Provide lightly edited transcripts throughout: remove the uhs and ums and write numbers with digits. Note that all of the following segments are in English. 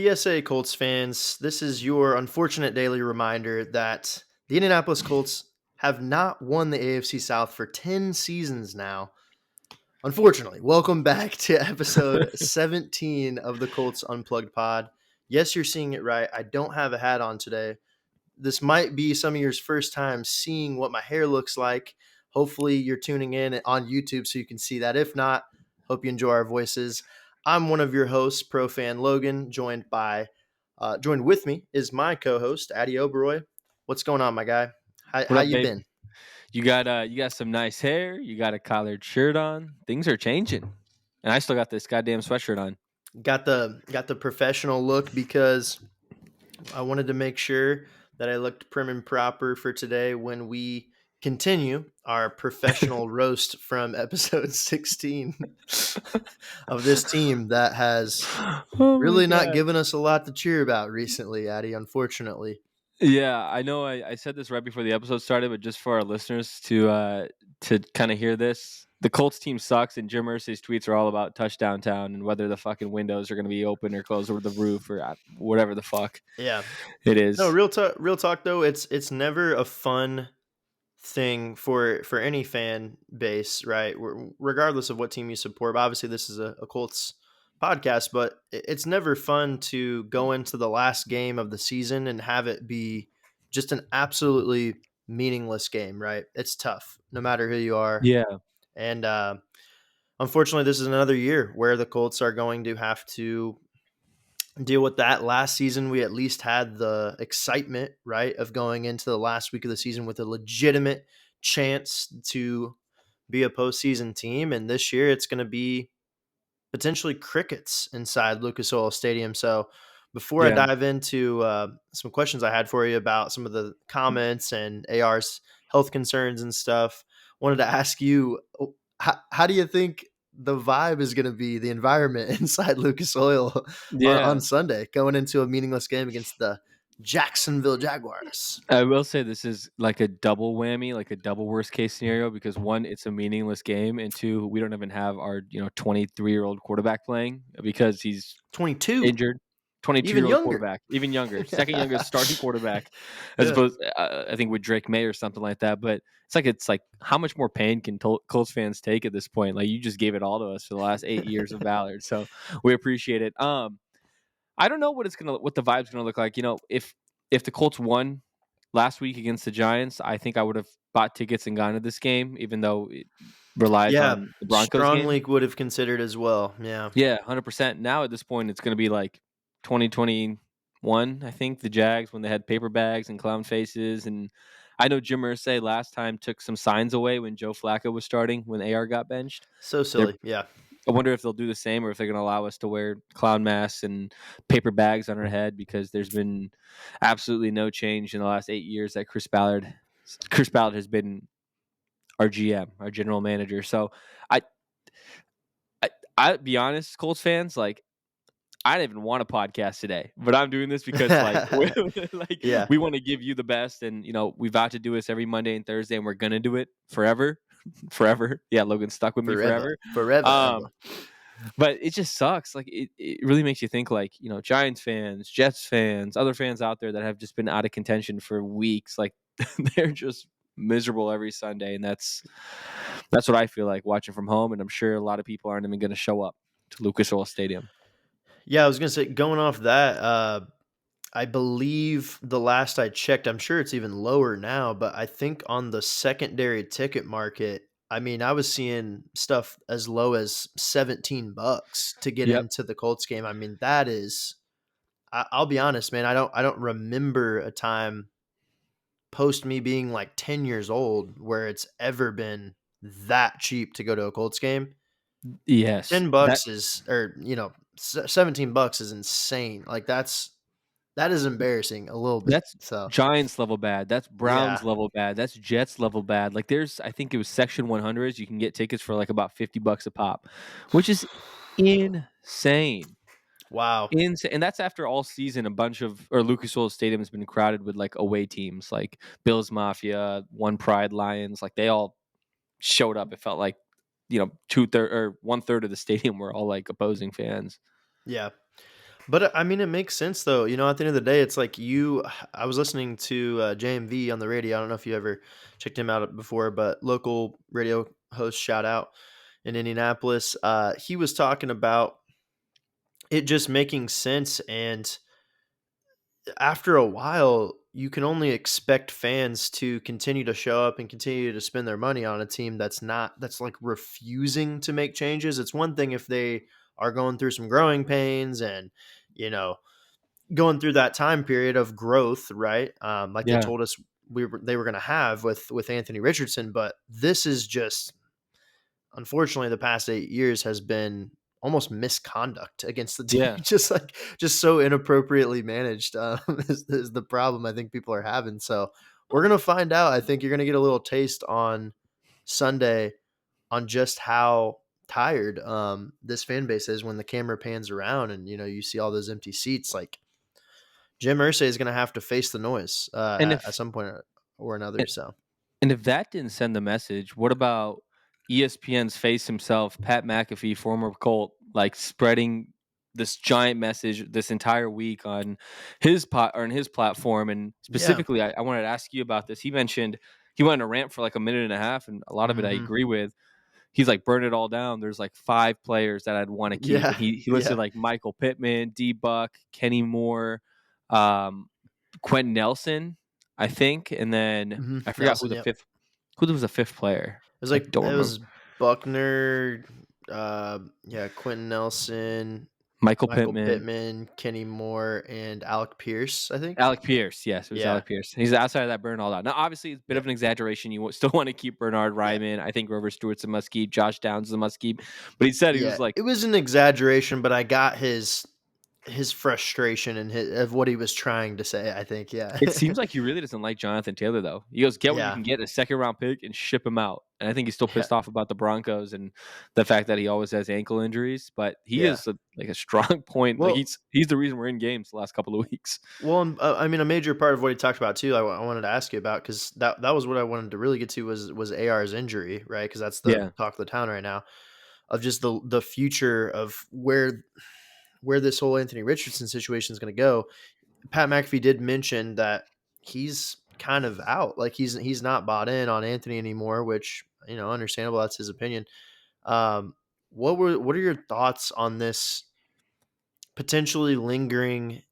PSA Colts fans, this is your unfortunate daily reminder that the Indianapolis Colts have not won the AFC South for 10 seasons now. Unfortunately, welcome back to episode 17 of the Colts Unplugged pod. Yes, you're seeing it right. I don't have a hat on today. This might be some of your first time seeing what my hair looks like. Hopefully, you're tuning in on YouTube so you can see that. If not, hope you enjoy our voices. I'm one of your hosts, Pro Fan Logan, joined with me is my co-host, Ati Logan. What's going on, my guy? What How up, you baby? been? You got some nice hair. You got a collared shirt on. Things are changing, and I still got this goddamn sweatshirt on. Got the professional look because I wanted to make sure that I looked prim and proper for today when we continue our professional roast from episode 16 of this team that has Oh my really not god. given us a lot to cheer about recently, Addy, unfortunately. Yeah, I know. I said this right before the episode started, but just for our listeners to kind of hear this, the Colts team sucks, and Jim Irsay's tweets are all about touchdown town and whether the fucking windows are going to be open or closed over the roof or whatever the fuck Yeah. it No, is. real talk though, it's never a fun thing for any fan base, right? Regardless of what team you support. But obviously, this is a Colts podcast, but it's never fun to go into the last game of the season and have it be just an absolutely meaningless game, right? It's tough, no matter who you are, Yeah, and unfortunately, this is another year where the Colts are going to have to deal with that. Last season, we at least had the excitement, right, of going into the last week of the season with a legitimate chance to be a postseason team. And this year, it's going to be potentially crickets inside Lucas Oil Stadium. So, before I yeah. dive into some questions I had for you about some of the comments and AR's health concerns and stuff, wanted to ask you, how do you think the vibe is going to be, the environment inside Lucas Oil on Yeah, Sunday, going into a meaningless game against the Jacksonville Jaguars? I will say this is like a double whammy, like a double worst case scenario because one, it's a meaningless game, and two, we don't even have our 23-year-old quarterback playing because he's 22, injured. even 22-year-old younger. quarterback, even younger, second youngest starting quarterback, as Yeah. opposed I think with Drake May or something like that. But it's like how much more pain can Colts fans take at this point? Like you just gave it all to us for the last 8 years of Ballard, so we appreciate it. I don't know what the vibe's gonna look like. If the Colts won last week against the Giants, I think I would have bought tickets and gone to this game, even though it relies Yeah, on the Broncos game. strongly would have considered as well. Yeah. Yeah, 100%. Now at this point, it's gonna be like 2021. I think the Jags when they had paper bags and clown faces, and I know Jim Irsay last time took some signs away when Joe Flacco was starting when AR got benched. So They're silly. Yeah. I wonder if they'll do the same or if they're going to allow us to wear clown masks and paper bags on our head because there's been absolutely no change in the last 8 years that Chris Ballard has been our GM, our general manager. So I, I be honest, Colts fans, like I didn't even want a podcast today, but I'm doing this because like Yeah. we want to give you the best, and we've got to do this every Monday and Thursday, and we're gonna do it forever, forever. Yeah, Logan's stuck with me Forever. forever. Forever. Um, But it just sucks. Like it really makes you think like, Giants fans, Jets fans, other fans out there that have just been out of contention for weeks. Like they're just miserable every Sunday. And that's what I feel like watching from home. And I'm sure a lot of people aren't even going to show up to Lucas Oil Stadium. Yeah, I was gonna say, going off that, I believe the last I checked, I'm sure it's even lower now, but I think on the secondary ticket market, I mean, I was seeing stuff as low as $17 to get Yep. into the Colts game. I mean, that is, I'll be honest, man. I don't remember a time post me being like 10 years old where it's ever been that cheap to go to a Colts game. Yes. 10 bucks is, or, 17 bucks is insane. Like that is embarrassing a little bit. That's So, Giants level bad. That's Browns yeah. level bad. That's Jets level bad. Like I think it was Section 100s. You can get tickets for like about $50 a pop, which is insane. Wow. Insane. And that's after all season Lucas Oil Stadium has been crowded with like away teams like Bills Mafia, One Pride Lions. Like they all showed up. It felt like, 2/3 or 1/3 of the stadium were all like opposing fans. Yeah. But I mean, it makes sense though. At the end of the day, it's like you. I was listening to JMV on the radio. I don't know if you ever checked him out before, but local radio host, shout out in Indianapolis. He was talking about it just making sense, and after a while, you can only expect fans to continue to show up and continue to spend their money on a team that's like refusing to make changes. It's one thing if they are going through some growing pains and you know going through that time period of growth, right? Like they Yeah, told us they were going to have with Anthony Richardson, but this is just unfortunately the past 8 years has been almost misconduct against the team, yeah. just so inappropriately managed. Is the problem I think people are having. So we're gonna find out. I think you're gonna get a little taste on Sunday on just how tired this fan base is when the camera pans around and you see all those empty seats. Like Jim Irsay is going to have to face the noise And at if some point or another. So And if that didn't send the message, what about ESPN's face himself, Pat McAfee, former Colt, like spreading this giant message this entire week on his pot or on his platform? And yeah, specifically, I wanted to ask you about this. He mentioned he went on a rant for like a minute and a half, and a lot of it I hmm agree with. He's like, burn it all down. There's like 5 players that I'd want to keep, yeah, and he listed yeah, like Michael Pittman, D Buck, Kenny Moore, um, Quentin Nelson, I think, and then I forgot Nelson. Yep. who was the fifth player? It was I like don't it remember. was Buckner, yeah, Quentin Nelson, Michael Michael Pittman, Pittman, Kenny Moore, and Alec Pierce. I think. Alec Pierce. Yes, it was Yeah, Alec Pierce. He's outside of that burn all out. Now, obviously, it's a bit yeah, of an exaggeration. Still want to keep Bernard yeah, Ryman. I think Grover Stewart's a must keep. Josh Downs is a must keep. But he said he yeah. was like, It was an exaggeration, but I got his frustration and of what he was trying to say. I think. Yeah, it seems like he really doesn't like Jonathan Taylor, though. He goes, get what you yeah, can get, a second round pick, and ship him out. And I think he's still yeah, pissed off about the Broncos and the fact that he always has ankle injuries. But he yeah. is like a strong point. Like Well, he's the reason we're in games the last couple of weeks. Well, I mean, a major part of what he talked about too, I wanted to ask you about because that was what I wanted to really get to was AR's injury, right? Because that's the Yeah, talk of the town right now of just the future of where this whole Anthony Richardson situation is going to go. Pat McAfee did mention that he's kind of out, like he's not bought in on Anthony anymore, which understandable. That's his opinion. Um, what are your thoughts on this potentially lingering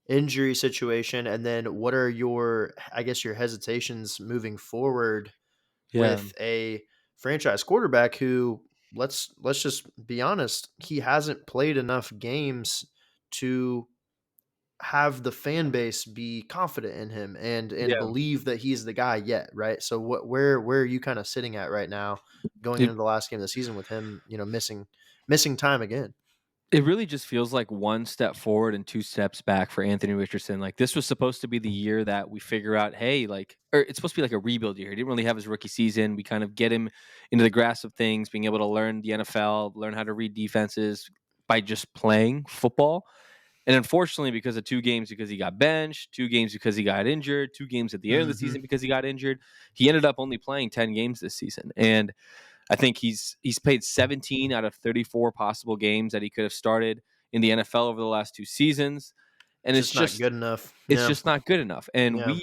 injury situation, and then what are your, I guess, your hesitations moving forward yeah. with a franchise quarterback who, let's just be honest, he hasn't played enough games to have the fan base be confident in him and Yeah. believe that he's the guy yet, right? So where are you kind of sitting at right now going It into the last game of the season with him, missing time again? it really just feels like one step forward and two steps back for Anthony Richardson. Like this was supposed to be the year that we figure out, hey, like or it's supposed to be like a rebuild year. He didn't really have his rookie season. We kind of get him into the grasp of things, being able to learn the NFL, learn how to read defenses by just playing football. And unfortunately, because of 2 games because he got benched, 2 games because he got injured, 2 games at the end of the Hmm. season because he got injured, he ended up only playing 10 games this season. And I think he's played 17 out of 34 possible games that he could have started in the NFL over the last 2 seasons. And Just not good enough. it's Yeah, just not good enough. And yeah.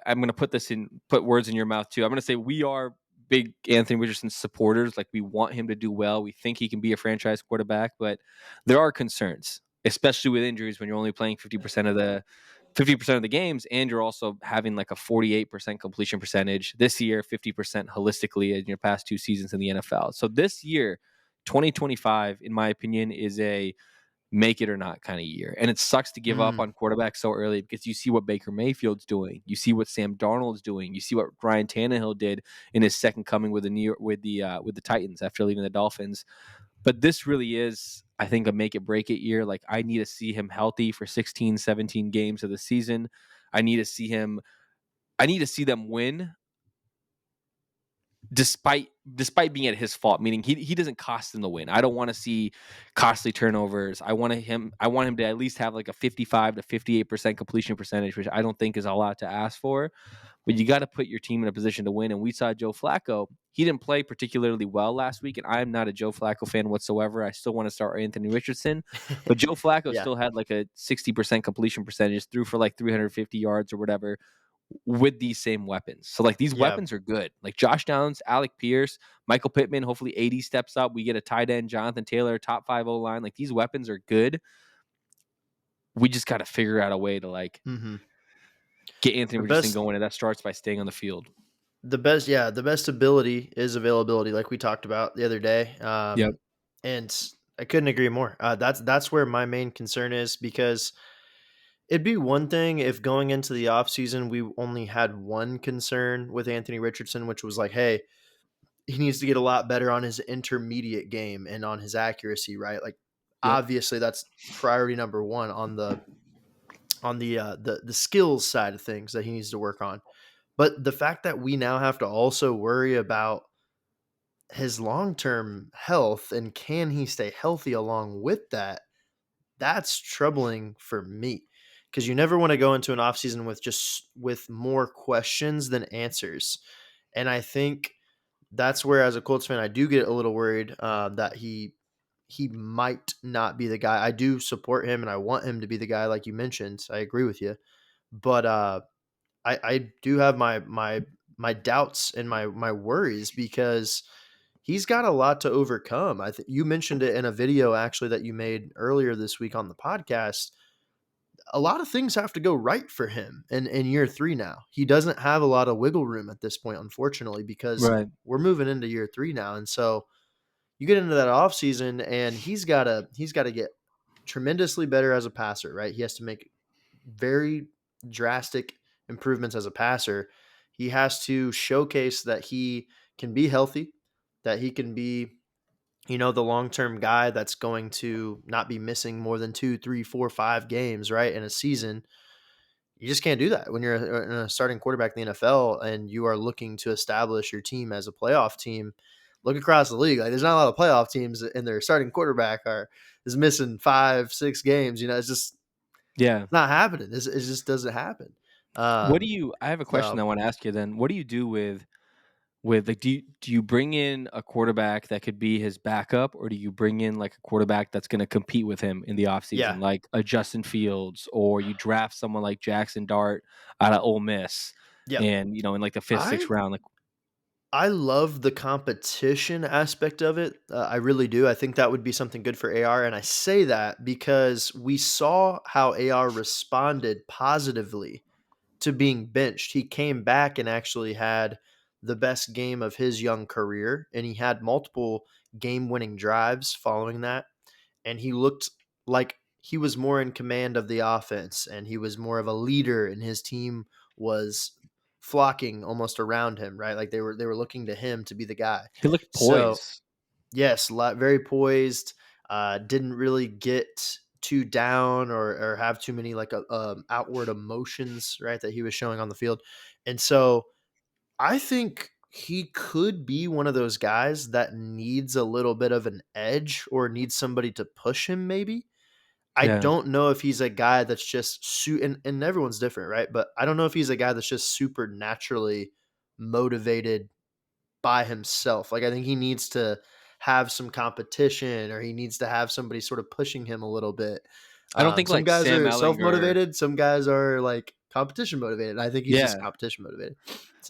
I'm going to put words in your mouth too. I'm going to say we are big Anthony Richardson supporters. Like we want him to do well. We think he can be a franchise quarterback, but there are concerns, especially with injuries when you're only playing 50% of the games, and you're also having like a 48% completion percentage this year, 50% holistically in your past 2 seasons in the NFL. So this year, 2025, in my opinion, is a make it or not kind of year. And it sucks to give up Mm, on quarterbacks so early because you see what Baker Mayfield's doing. You see what Sam Darnold's doing. You see what Ryan Tannehill did in his second coming with the New York with the Titans after leaving the Dolphins. But this really is, I think, a make it break it year. Like I need to see him healthy for 16, 17 games of the season. I need to see him I need to see them win despite being at his fault, meaning he doesn't cost them the win. I don't want to see costly turnovers. I want him to at least have like a 55 to 58% completion percentage, which I don't think is a lot to ask for. but you got to put your team in a position to win. And we saw Joe Flacco. He didn't play particularly well last week, and I'm not a Joe Flacco fan whatsoever. I still want to start Anthony Richardson, but Joe Flacco Yeah. still had like a 60% completion percentage, threw for like 350 yards or whatever with these same weapons. So like these Yeah. weapons are good. Like Josh Downs, Alec Pierce, Michael Pittman, hopefully 80 steps up. We get a tight end, Jonathan Taylor, top 5 O-line. Like these weapons are good. We just got to figure out a way to like Mm-hmm. get Anthony The Richardson best, going, and that starts by staying on the field. the best ability is availability, like we talked about the other day. Yep. And I couldn't agree more. That's where my main concern is, because it'd be one thing if going into the offseason we only had one concern with Anthony Richardson, which was like, hey, he needs to get a lot better on his intermediate game and on his accuracy, right? Like Yep. obviously that's priority number one on the skills side of things that he needs to work on. But the fact that we now have to also worry about his long-term health and can he stay healthy along with that, that's troubling for me, because you never want to go into an offseason with more questions than answers. And I think that's where, as a Colts fan, I do get a little worried that he might not be the guy. I do support him and I want him to be the guy, like you mentioned. I agree with you, but I do have my doubts and my worries, because he's got a lot to overcome. I think you mentioned it in a video actually that you made earlier this week on the podcast. A lot of things have to go right for him in year 3 now. He doesn't have a lot of wiggle room at this point, unfortunately, because Right. we're moving into year 3 now. And so you get into that offseason and he's gotta get tremendously better as a passer, right? He has to make very drastic improvements as a passer. He has to showcase that he can be healthy, that he can be, the long term guy that's going to not be missing more than 2, 3, 4, 5 games, right, in a season. You just can't do that when you're a starting quarterback in the NFL and you are looking to establish your team as a playoff team. Look across the league; like there's not a lot of playoff teams, and their starting quarterback is missing 5, 6 games. It's just Yeah. not happening. It just doesn't happen. What do Um, you I have a question so I want to ask you then. What do you do with like do you bring in a quarterback that could be his backup, or do you bring in like a quarterback that's going to compete with him in the yeah, offseason, like a Justin Fields, or you draft someone like Jackson Dart out of Ole Miss yeah. and in like the 5th, 6th I round, like I love the competition aspect of it. I really do. I think that would be something good for AR. And I say that because we saw how AR responded positively to being benched. He came back and actually had the best game of his young career, and he had multiple game winning drives following that. And he looked like he was more in command of the offense and he was more of a leader, and his team was flocking almost around him, right? Like they were looking to him to be the guy. he looked So poised. yes, very poised. Didn't really get too down or have too many like outward emotions, right? That he was showing on the field, and so I think he could be one of those guys that needs a little bit of an edge or needs somebody to push him. Maybe I Yeah. don't know if he's a guy that's just and everyone's different, right? But I don't know if he's a guy that's just super naturally motivated by himself. Like I think he needs to have some competition, or he needs to have somebody sort of pushing him a little bit. I don't think Some like guys Sam are self Ellinger. motivated. Some guys are like competition motivated. I think he's just Yeah. competition motivated.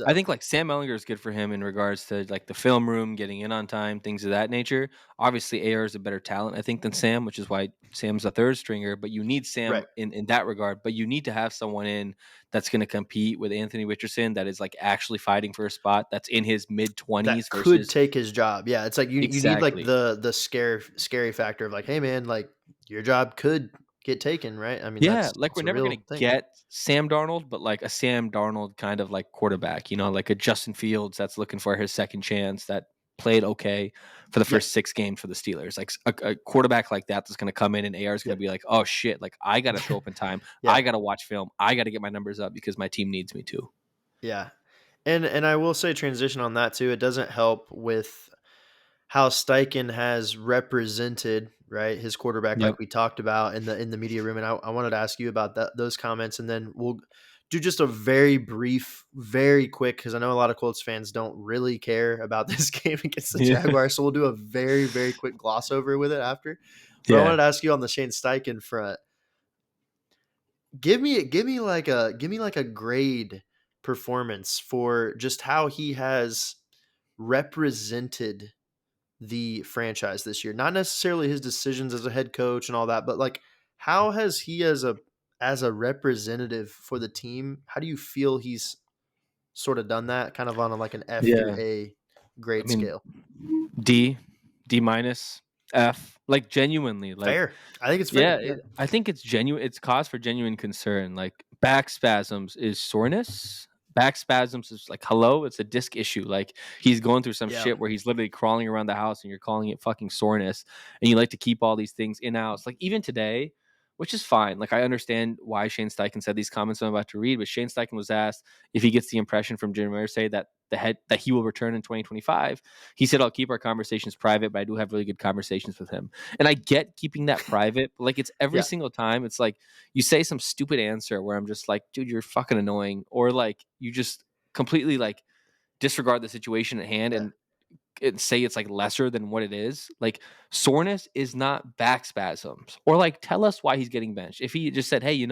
I So think like Sam Ellinger is good for him in regards to like the film room, getting in on time, things of that nature. Obviously, AR is a better talent, I think, than Sam, which is why Sam's a third stringer. But you need Sam right, in that regard. But you need to have someone in that's going to compete with Anthony Richardson, that is like actually fighting for a spot, that's in his mid that 20s could versus take his job. Yeah, it's like you need like exactly. the scary factor of like, hey man, like your job could get taken, right? I mean Yeah, that's like we're it's a never real gonna thing. get Sam Darnold, but like a Sam Darnold kind of like quarterback, like a Justin Fields that's looking for his second chance, that played okay for the Yep, first 6 games for the Steelers. Like a quarterback like that that's gonna come in and AR is gonna yep, be like, oh shit, like I gotta show up in time, yeah, I gotta watch film, I gotta get my numbers up because my team needs me to. yeah. And I will say transition on that too. It doesn't help with how Steichen has represented, right, his quarterback, Yep. like we talked about in the media room. And I wanted to ask you about those comments, and then we'll do just a very brief, very quick, because I know a lot of Colts fans don't really care about this game against the Yeah. Jaguars. So we'll do a very, very quick gloss over with it after. But I Yeah. wanted to ask you on the Shane Steichen front. Give me like a grade performance for just how he has represented the franchise this year. Not necessarily his decisions as a head coach and all that, but like how has he as a representative for the team, how do you feel he's sort of done that kind of on like an F through Yeah. A I grade mean, scale? D, D minus, F. Like genuinely, like Fair. I think it's yeah, fair. Yeah. I think it's genuine. It's cause for genuine concern. Like back spasms is soreness. Back spasms is like hello. It's a disc issue. Like he's going through some Yeah. shit where he's literally crawling around the house, and you're calling it fucking soreness. And you like to keep all these things in house. Like even today, which is fine. Like I understand why Shane Steichen said these comments I'm about to read. But Shane Steichen was asked if he gets the impression from Jim Irsay that that he will return in 2025. He said, "I'll keep our conversations private, but I do have really good conversations with him." And I get keeping that private, but like it's every Yeah. single time. It's like you say some stupid answer where I'm just like, dude, you're fucking annoying, or like you just completely like disregard the situation at hand Yeah. and say it's like lesser than what it is. Like soreness is not back spasms, or like tell us why he's getting benched. If he just said, hey,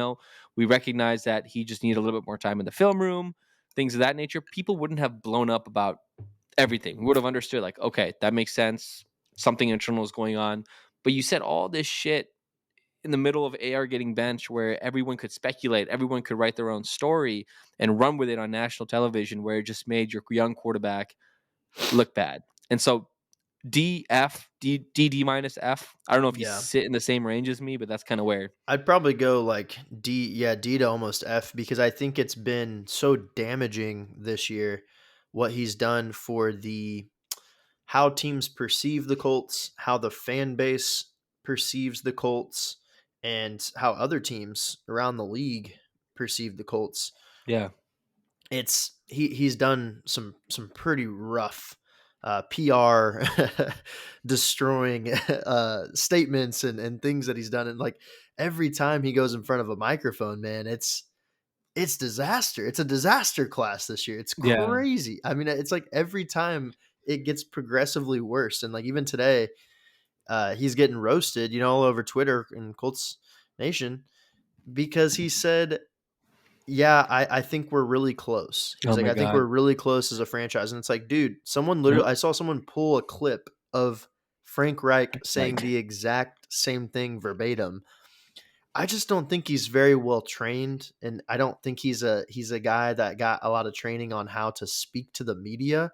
we recognize that he just needed a little bit more time in the film room, things of that nature, people wouldn't have blown up about everything. We would have understood, like, okay, that makes sense. Something internal is going on. But you said all this shit in the middle of AR getting benched where everyone could speculate, everyone could write their own story and run with it on national television, where it just made your young quarterback look bad. And so D, F, D minus F. I don't know if you Yeah. sit in the same range as me, but that's kind of where. I'd probably go like D, yeah, D to almost F because I think it's been so damaging this year what he's done for the how teams perceive the Colts, how the fan base perceives the Colts, and how other teams around the league perceive the Colts. Yeah. He's done some pretty rough PR destroying statements and things that he's done, and like every time he goes in front of a microphone, man, it's disaster. It's a disaster class this year. It's Yeah. crazy. I mean, it's like every time it gets progressively worse, and like even today, he's getting roasted, all over Twitter and Colts Nation because he said, yeah, I think we're really close. He's Oh like, my I think God. we're really close as a franchise. And it's like, dude, Yep. I saw someone pull a clip of Frank Reich saying Like, the exact same thing verbatim. I just don't think he's very well trained. And I don't think he's a guy that got a lot of training on how to speak to the media. yep.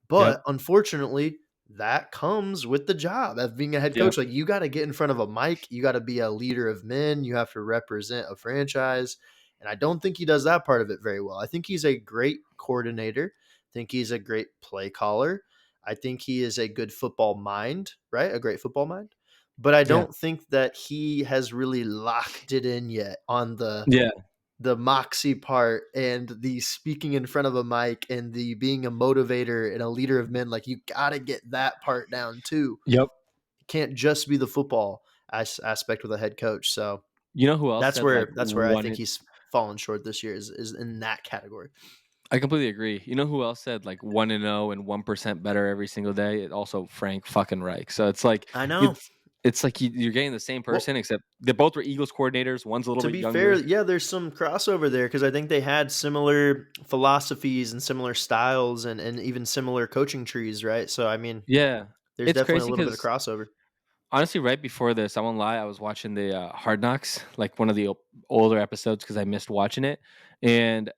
But unfortunately, that comes with the job of being a head Yep. coach. Like you got to get in front of a mic, you got to be a leader of men, you have to represent a franchise. And I don't think he does that part of it very well. I think he's a great coordinator. I think he's a great play caller. I think he is a good football mind, right? A great football mind. But I Yeah. don't think that he has really locked it in yet on Yeah. the moxie part and the speaking in front of a mic and the being a motivator and a leader of men. Like you got to get that part down too. Yep. It can't just be the football aspect with a head coach. So You know who else that's said like where I think one? he's fallen short this year is in that category. I completely agree. You know who else said like 1-0 and 1% better every single day? It also Frank fucking Reich. So it's like I know. it's like you're getting the same Well, person, except they both were Eagles coordinators. One's a little to bit be fair, younger. yeah, there's some crossover there because I think they had similar philosophies and similar styles and even similar coaching trees, right? So I mean, Yeah, there's it's definitely a crazy little bit of because crossover. honestly, right before this, I won't lie, I was watching the Hard Knocks, like one of the older episodes because I missed watching it, and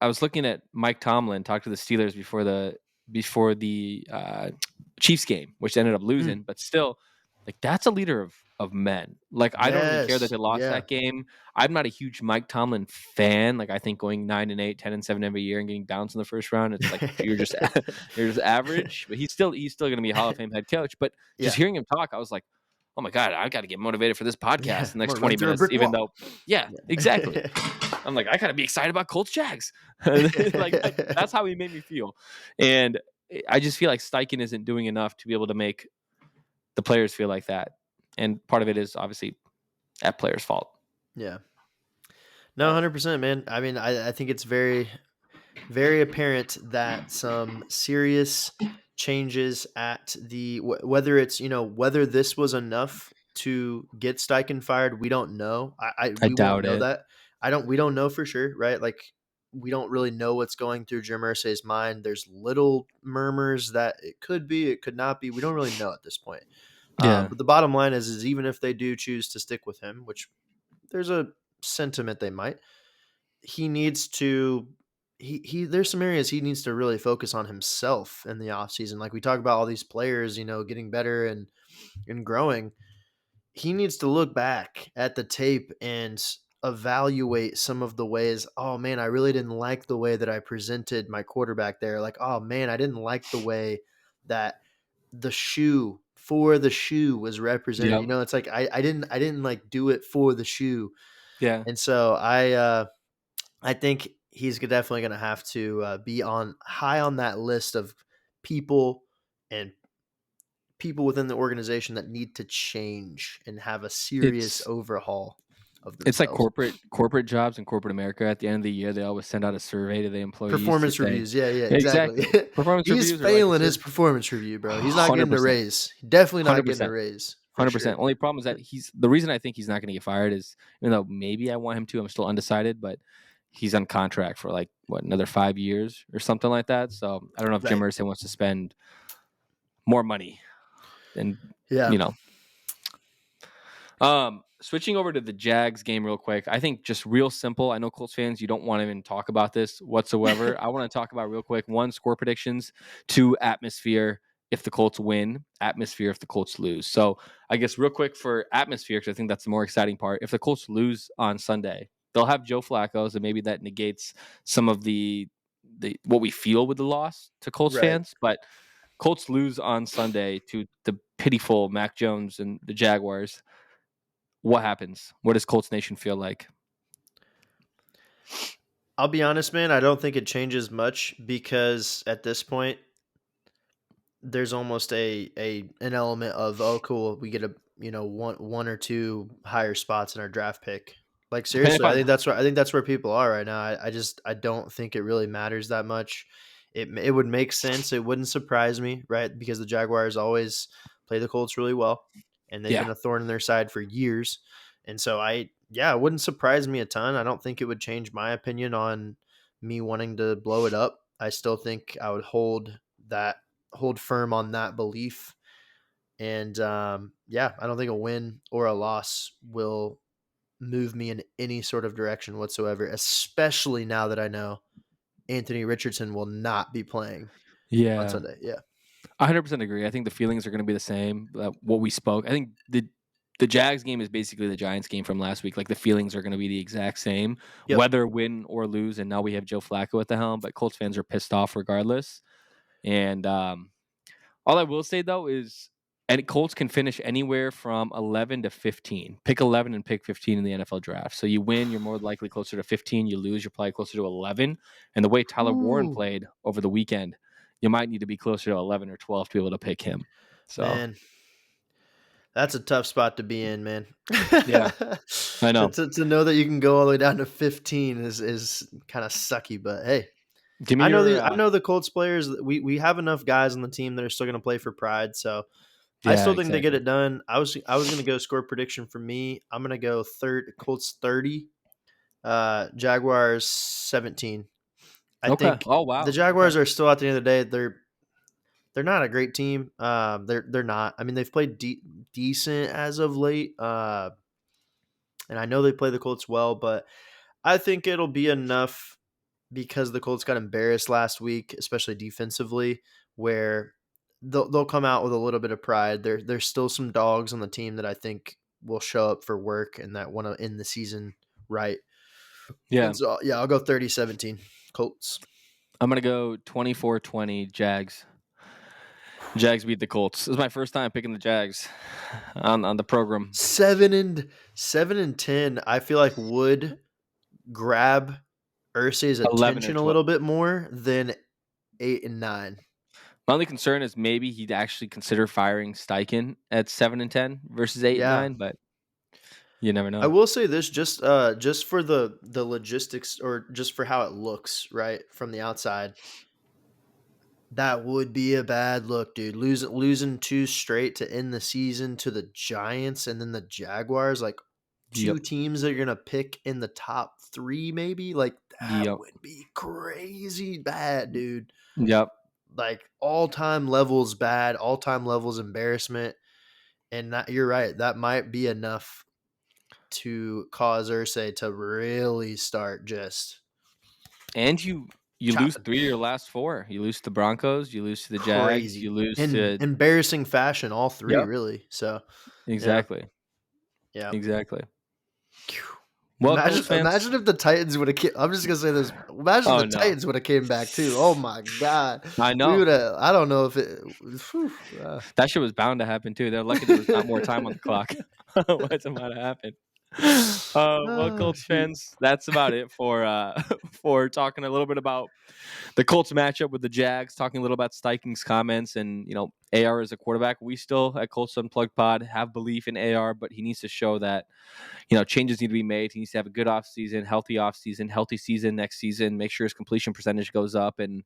I was looking at Mike Tomlin talk to the Steelers before the Chiefs game, which ended up losing, Mm. but still, like that's a leader of men. Like I don't even care that Yes. they lost Yeah. that game. I'm not a huge Mike Tomlin fan. Like I think going 9-8, 10-7 every year and getting bounced in the first round, it's like you're just you're just average. But he's still going to be a Hall of Fame head coach. But just Yeah. hearing him talk, I was like, oh my god, I got to get motivated for this podcast Yeah. the I'm next gonna run 20 through a minutes. brick Even wall. though, yeah, exactly. Yeah. I'm like, I gotta be excited about Colts Jags. Like that's how he made me feel. And I just feel like Steichen isn't doing enough to be able to make the players feel like that. And part of it is obviously that player's fault. Yeah. No, 100%, man. I mean, I think it's very, very apparent that some serious changes at whether it's whether this was enough to get Steichen fired, we don't know. I We won't doubt know it. that. We don't know for sure, right? Like we don't really know what's going through Jim Irsay's mind. There's little murmurs that it could be, it could not be. We don't really know at this point. Yeah, But the bottom line is even if they do choose to stick with him, which there's a sentiment they might, he needs to he there's some areas he needs to really focus on himself in the offseason. Like we talk about all these players, getting better and growing. He needs to look back at the tape and evaluate some of the ways, oh man, I really didn't like the way that I presented my quarterback there. Like, oh man, I didn't like the way that the shoe was represented. yep, It's like I didn't like do it for the shoe. yeah. And so I think he's definitely going to have to be on high on that list of people and people within the organization that need to change and have a serious It's overhaul of it's like themselves. corporate jobs in corporate America. At the end of the year, they always send out a survey to the employees to Performance say reviews, yeah, exactly. exactly performance He's reviews are like a failing his survey. performance review, bro. He's not Hundred getting a percent, raise. Definitely not hundred getting a percent. raise for 100%. sure. Only problem is that he's the reason I think he's not going to get fired is even though maybe I want him to, I'm still undecided, but he's on contract for like what another 5 years or something like that. So I don't know if Jim Right. Irsay wants to spend more money and Yeah. you know. Switching over to the Jags game real quick. I think just real simple. I know Colts fans, you don't want to even talk about this whatsoever. I want to talk about real quick. One, score predictions. Two, atmosphere if the Colts win. Atmosphere if the Colts lose. So I guess real quick for atmosphere, because I think that's the more exciting part. If the Colts lose on Sunday, they'll have Joe Flacco, so maybe that negates some of the what we feel with the loss to Colts Right. fans. But Colts lose on Sunday to the pitiful Mac Jones and the Jaguars. What happens? What does Colts Nation feel like? I'll be honest, man. I don't think it changes much because at this point, there's almost a an element of, oh cool, we get a one or two higher spots in our draft pick. Like Depending seriously, upon I think that's where people are right now. I don't think it really matters that much. It would make sense. It wouldn't surprise me, right? Because the Jaguars always play the Colts really well, and they've yeah, been a thorn in their side for years. And so it wouldn't surprise me a ton. I don't think it would change my opinion on me wanting to blow it up. I still think I would hold firm on that belief. And I don't think a win or a loss will move me in any sort of direction whatsoever, especially now that I know Anthony Richardson will not be playing on yeah, Sunday. Yeah. 100% agree. I think the feelings are going to be the same. What we spoke. I think the Jags game is basically the Giants game from last week. Like the feelings are going to be the exact same, Yep. whether win or lose. And now we have Joe Flacco at the helm, but Colts fans are pissed off regardless. And all I will say though is, and Colts can finish anywhere from 11 to 15. Pick 11 and pick 15 in the NFL draft. So you win, you're more likely closer to 15. You lose, you're probably closer to 11. And the way Tyler Warren Ooh, played over the weekend, you might need to be closer to 11 or 12 to be able to pick him. So man. That's a tough spot to be in, man. yeah, I know. To know that you can go all the way down to 15 is kind of sucky, but hey, Give me your I know the Colts players. We have enough guys on the team that are still going to play for pride. So I yeah, still think they get exactly. it done. I was going to go score prediction for me. I'm going to go Colts 30, Jaguars 17. I Okay. think Oh the wow. Okay. Jaguars are still at the end of the day. They're not a great team. They're not. I mean, they've played decent as of late. And I know they play the Colts well, but I think it'll be enough because the Colts got embarrassed last week, especially defensively, where they'll come out with a little bit of pride. There's still some dogs on the team that I think will show up for work and that want to end the season right. Yeah. And so yeah, I'll go 30-17 Colts. I'm gonna go 24-20 Jags. Jags beat the Colts. This is my first time picking the Jags on the program. 7-10, I feel like would grab Ursay's 11 or attention a 12. little bit more than 8-9. My only concern is maybe he'd actually consider firing Steichen at 7-10 versus 8 and Yeah, 9, but You never I know. will say this just for the logistics or just for how it looks, right, from the outside. That would be a bad look, dude. Losing two straight to end the season to the Giants and then the Jaguars, like two Yep. teams that you're gonna pick in the top three, maybe. Like that Yep. would be crazy bad, dude. Yep. Like all time levels bad, all time levels embarrassment. And that, you're right. That might be enough to cause Ursay to really start just And you lose chopping 3 of your last 4. You lose to the Broncos, you lose to the Jags, you crazy lose in to embarrassing fashion, all three, Yep. really. So, yeah, Exactly. yeah. Exactly. Phew. Well, Imagine, Colts fans. imagine if the Titans would have. I'm just gonna say this. Imagine if Oh, the no. Titans would have came back too. Oh my god, I we would know. have. I don't know if it. Whew, That shit was bound to happen too. They're lucky there was not more time on the clock. Otherwise, it might have happened. Well, oh Colts shoot. fans, that's about it for for talking a little bit about the Colts matchup with the Jags, talking a little about Steichen's comments, and AR as a quarterback. We still at Colts Unplugged Pod have belief in AR, but he needs to show that changes need to be made. He needs to have a good offseason, healthy season next season. Make sure his completion percentage goes up and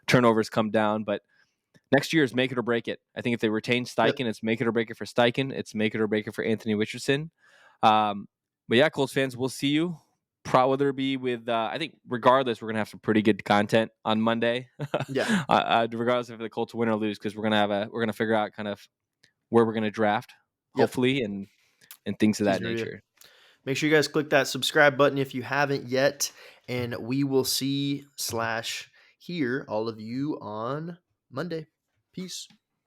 turnovers come down, but. Next year is make it or break it. I think if they retain Yep. Steichen, it's make it or break it for Steichen. It's make it or break it for Anthony Richardson. But yeah, Colts fans, we'll see you. Whether it be with, I think regardless, we're gonna have some pretty good content on Monday. Yeah. Regardless if the Colts win or lose, because we're gonna figure out kind of where we're gonna draft, Yep. hopefully, and things of that Teaser review. nature. Make sure you guys click that subscribe button if you haven't yet, and we will see / hear all of you on Monday. Peace.